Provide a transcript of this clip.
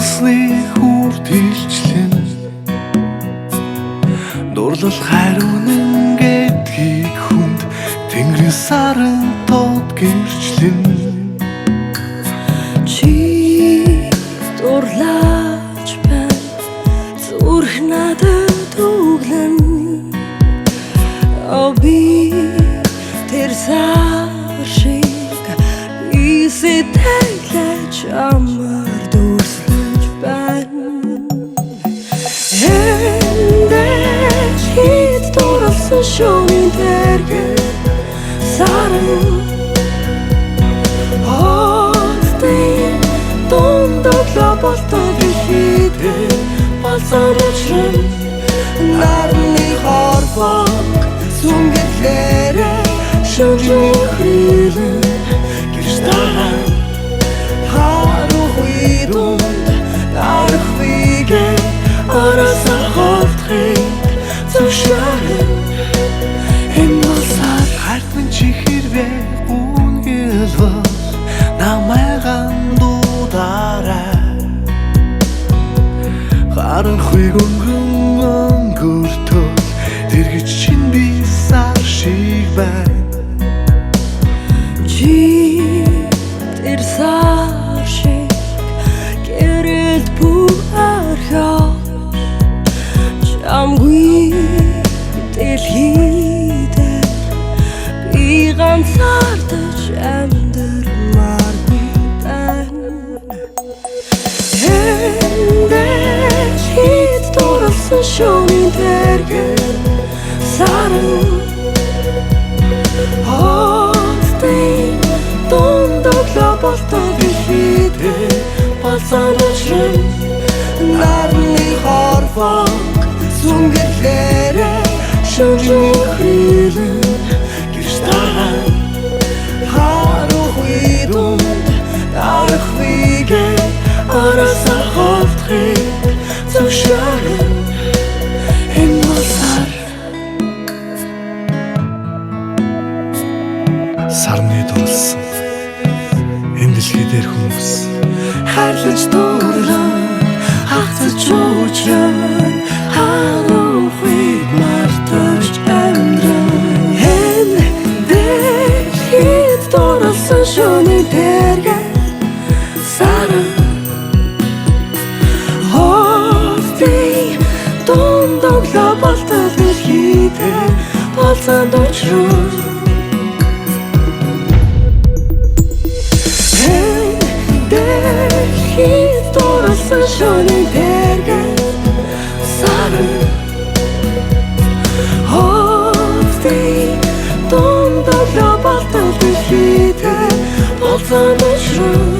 усны хүрд хилчлэн дурлал хариунан гэдгийг хүнд тэнгэрийн саран тод гэрчлэн чи дурлаач байна зүрх надад өглөн би тэр сар шиг исэтэглэж амар дүрслэж байна эндэж хит дурласан шөнийн тэргээр саран Остын дундоглоо болтод ихтэй болсон учраас нарны хорвоо сүнгэлээрэ шөнийн хилэн гэрстаран харууи дунд дарахвигэ орасан холтрыг зөвшөөрөн эмбосаар хартмын чи хэрвээ үнгэл бол намайгаан дуудаарай харанхуйг өнгөртөл тэргэж чин би сар шиг байна чи тэр сар шиг гэрэлт бүх архаа чамгүй дэлхийдээ би ганцаардаж амьдрмаар байна эндэж хит дурласан шөнийн тэргээр саран Остын дундоглоо болтод ихтэй болсон учраас нарны хорвоо сүнгэлээрэ шөнийн хилэн гэрстаран харууи дунд дарахвигэ орасан холтрыг зөвшөөрөн эмбосаар сарны дурлсан энэ дэлхий дээр хүмүүс харлаж дурлан хагцаж уучран харууи мартаж амьдран энэ дэлхийд дурлсан шөнийн тэргээр саран Остын дундоглоо болтод ихтэй болсон учраас хит дурласан шөнийн тэргээр саран Остын дундоглоо болтод ихтэй болсон учраас